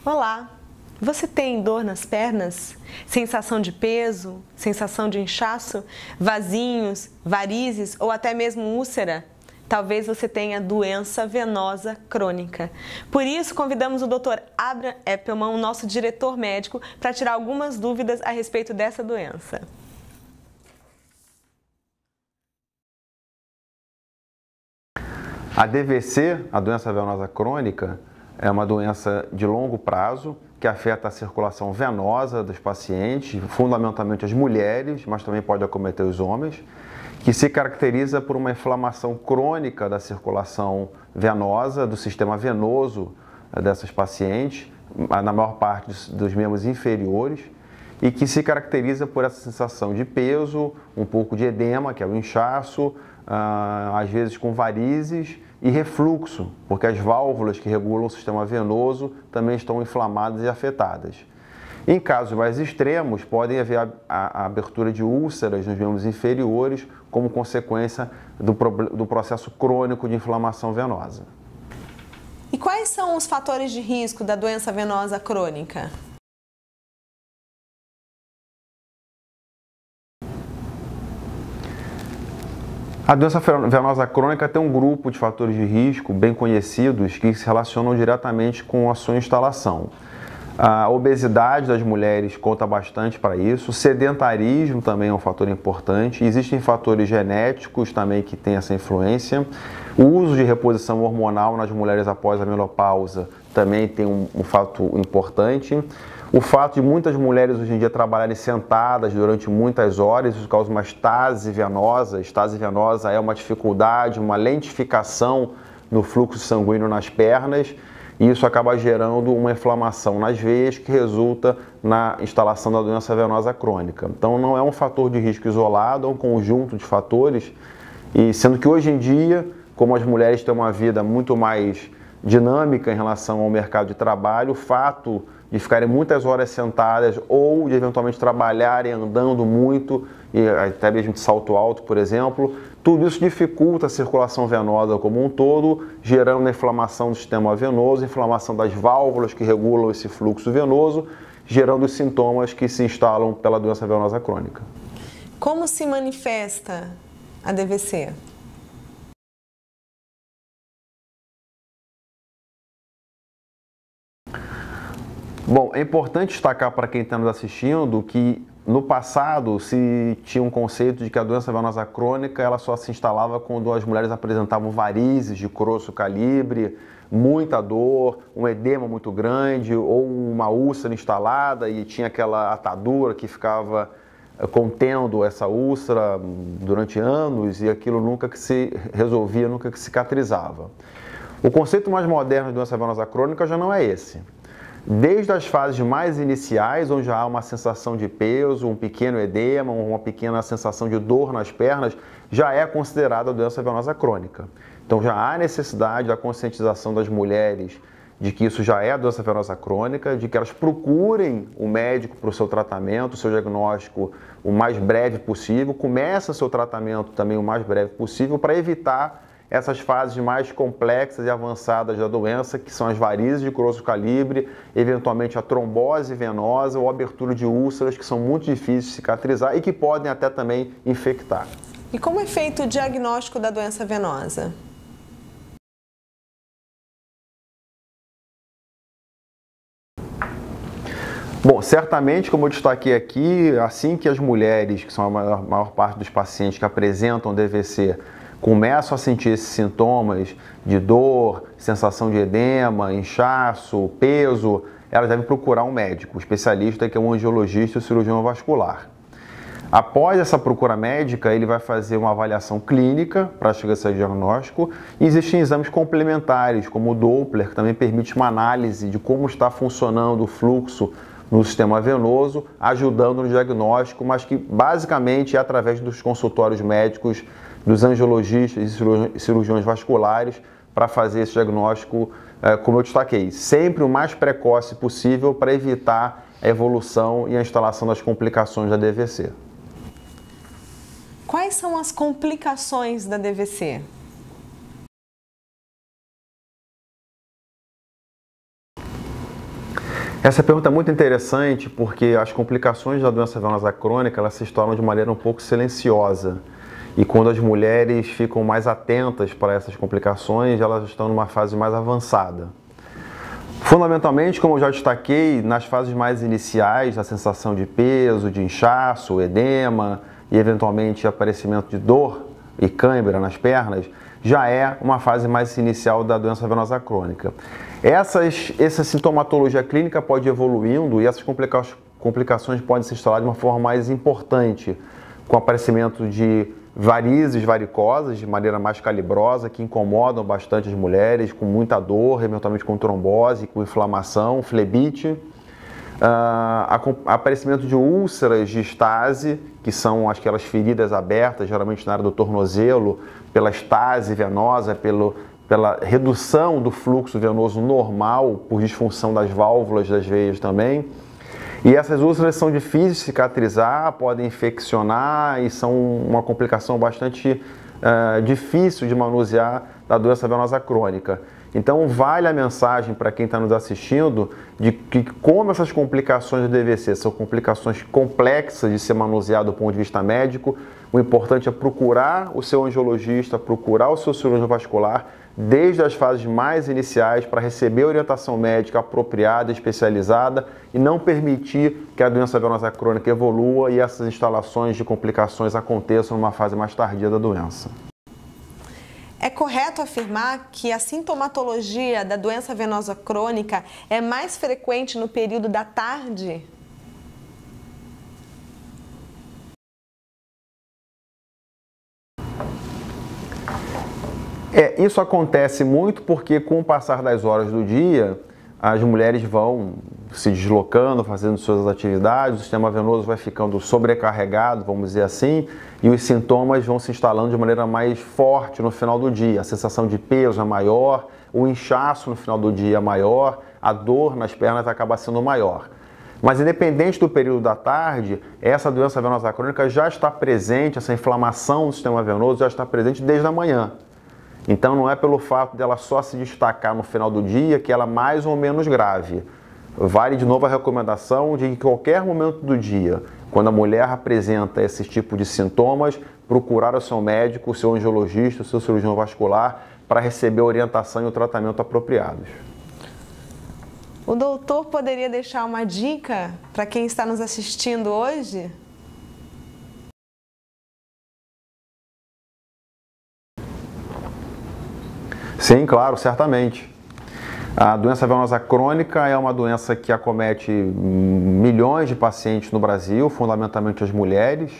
Olá! Você tem dor nas pernas? Sensação de peso? Sensação de inchaço? Vasinhos, varizes ou até mesmo úlcera? Talvez você tenha doença venosa crônica. Por isso, convidamos o Dr. Abraham Eppelman, o nosso diretor médico, para tirar algumas dúvidas a respeito dessa doença. A DVC, a doença venosa crônica, é uma doença de longo prazo que afeta a circulação venosa dos pacientes, fundamentalmente as mulheres, mas também pode acometer os homens, que se caracteriza por uma inflamação crônica da circulação venosa, do sistema venoso dessas pacientes, na maior parte dos membros inferiores, e que se caracteriza por essa sensação de peso, um pouco de edema, que é o inchaço, às vezes com varizes e refluxo, porque as válvulas que regulam o sistema venoso também estão inflamadas e afetadas. Em casos mais extremos, podem haver a abertura de úlceras nos membros inferiores como consequência do processo crônico de inflamação venosa. E quais são os fatores de risco da doença venosa crônica? A doença venosa crônica tem um grupo de fatores de risco bem conhecidos que se relacionam diretamente com a sua instalação. A obesidade das mulheres conta bastante para isso, o sedentarismo também é um fator importante, existem fatores genéticos também que têm essa influência, o uso de reposição hormonal nas mulheres após a menopausa também tem um fato importante. O fato de muitas mulheres hoje em dia trabalharem sentadas durante muitas horas, isso causa uma estase venosa. Estase venosa é uma dificuldade, uma lentificação no fluxo sanguíneo nas pernas, e isso acaba gerando uma inflamação nas veias que resulta na instalação da doença venosa crônica. Então não é um fator de risco isolado, é um conjunto de fatores, e sendo que hoje em dia, como as mulheres têm uma vida muito mais dinâmica em relação ao mercado de trabalho, o fato de ficarem muitas horas sentadas ou de eventualmente trabalharem andando muito, e até mesmo de salto alto, por exemplo, tudo isso dificulta a circulação venosa como um todo, gerando a inflamação do sistema venoso, inflamação das válvulas que regulam esse fluxo venoso, gerando os sintomas que se instalam pela doença venosa crônica. Como se manifesta a DVC? Bom, é importante destacar para quem está nos assistindo que no passado se tinha um conceito de que a doença venosa crônica ela só se instalava quando as mulheres apresentavam varizes de grosso calibre, muita dor, um edema muito grande ou uma úlcera instalada e tinha aquela atadura que ficava contendo essa úlcera durante anos e aquilo nunca que se resolvia, nunca que cicatrizava. O conceito mais moderno de doença venosa crônica já não é esse. Desde as fases mais iniciais, onde já há uma sensação de peso, um pequeno edema, uma pequena sensação de dor nas pernas, já é considerada doença venosa crônica. Então já há necessidade da conscientização das mulheres de que isso já é doença venosa crônica, de que elas procurem o médico para o seu tratamento, o seu diagnóstico o mais breve possível, comece o seu tratamento também o mais breve possível para evitar essas fases mais complexas e avançadas da doença, que são as varizes de grosso calibre, eventualmente a trombose venosa ou a abertura de úlceras, que são muito difíceis de cicatrizar e que podem até também infectar. E como é feito o diagnóstico da doença venosa? Bom, certamente, como eu destaquei aqui, assim que as mulheres, que são a maior parte dos pacientes que apresentam DVC, começam a sentir esses sintomas de dor, sensação de edema, inchaço, peso, elas devem procurar um médico, um especialista que é um angiologista ou cirurgião vascular. Após essa procura médica, ele vai fazer uma avaliação clínica para chegar a esse diagnóstico e existem exames complementares, como o Doppler, que também permite uma análise de como está funcionando o fluxo no sistema venoso, ajudando no diagnóstico, mas que basicamente é através dos consultórios médicos, dos angiologistas e cirurgiões vasculares para fazer esse diagnóstico, como eu destaquei, sempre o mais precoce possível para evitar a evolução e a instalação das complicações da DVC. Quais são as complicações da DVC? Essa pergunta é muito interessante porque as complicações da doença venosa crônica elas se instalam de maneira um pouco silenciosa. E quando as mulheres ficam mais atentas para essas complicações, elas estão numa fase mais avançada. Fundamentalmente, como eu já destaquei, nas fases mais iniciais, a sensação de peso, de inchaço, edema e eventualmente aparecimento de dor e cãibra nas pernas, já é uma fase mais inicial da doença venosa crônica. Essa sintomatologia clínica pode ir evoluindo e essas complicações podem se instalar de uma forma mais importante, com o aparecimento de varizes varicosas de maneira mais calibrosa, que incomodam bastante as mulheres, com muita dor, eventualmente com trombose, com inflamação, flebite. Aparecimento de úlceras de estase, que são aquelas feridas abertas, geralmente na área do tornozelo, pela estase venosa, pela redução do fluxo venoso normal, por disfunção das válvulas das veias também. E essas úlceras são difíceis de cicatrizar, podem infeccionar e são uma complicação bastante difícil de manusear da doença venosa crônica. Então vale a mensagem para quem está nos assistindo de que como essas complicações do DVC são complicações complexas de ser manuseado do ponto de vista médico, o importante é procurar o seu angiologista, procurar o seu cirurgião vascular desde as fases mais iniciais para receber orientação médica apropriada, especializada e não permitir que a doença venosa crônica evolua e essas instalações de complicações aconteçam numa fase mais tardia da doença. É correto afirmar que a sintomatologia da doença venosa crônica é mais frequente no período da tarde? Isso acontece muito porque com o passar das horas do dia, as mulheres vão se deslocando, fazendo suas atividades, o sistema venoso vai ficando sobrecarregado, vamos dizer assim, e os sintomas vão se instalando de maneira mais forte no final do dia. A sensação de peso é maior, o inchaço no final do dia é maior, a dor nas pernas acaba sendo maior. Mas independente do período da tarde, essa doença venosa crônica já está presente, essa inflamação do sistema venoso já está presente desde a manhã. Então não é pelo fato dela só se destacar no final do dia que ela é mais ou menos grave. Vale de novo a recomendação de que em qualquer momento do dia, quando a mulher apresenta esse tipo de sintomas, procurar o seu médico, o seu angiologista, o seu cirurgião vascular para receber a orientação e o tratamento apropriados. O doutor poderia deixar uma dica para quem está nos assistindo hoje? Sim, claro, certamente. A doença venosa crônica é uma doença que acomete milhões de pacientes no Brasil, fundamentalmente as mulheres.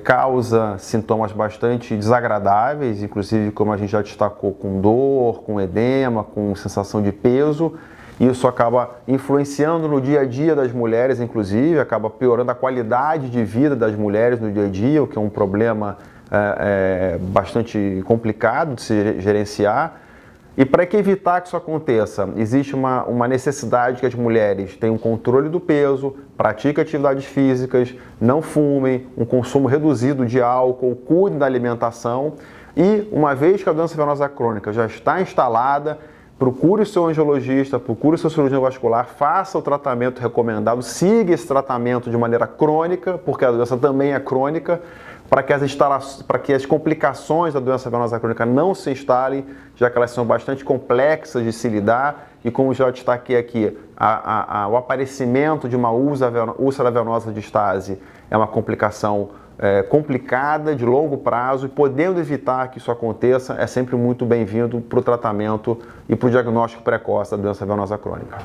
Causa sintomas bastante desagradáveis, inclusive, como a gente já destacou, com dor, com edema, com sensação de peso. Isso acaba influenciando no dia a dia das mulheres, inclusive, acaba piorando a qualidade de vida das mulheres no dia a dia, o que é um problema bastante complicado de se gerenciar. E para que evitar que isso aconteça, existe uma necessidade que as mulheres tenham controle do peso, pratiquem atividades físicas, não fumem, um consumo reduzido de álcool, cuidem da alimentação e, uma vez que a doença venosa crônica já está instalada, procure o seu angiologista, procure o seu cirurgião vascular, faça o tratamento recomendado, siga esse tratamento de maneira crônica, porque a doença também é crônica, para que as complicações da doença venosa crônica não se instalem, já que elas são bastante complexas de se lidar e, como já destaquei aqui, o aparecimento de uma úlcera venosa de estase é uma complicação complicada, de longo prazo, e podendo evitar que isso aconteça, é sempre muito bem-vindo para o tratamento e para o diagnóstico precoce da doença venosa crônica.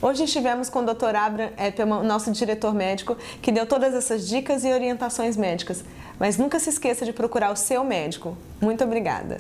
Hoje estivemos com o Dr. Abraham Eppelman, nosso diretor médico, que deu todas essas dicas e orientações médicas. Mas nunca se esqueça de procurar o seu médico. Muito obrigada.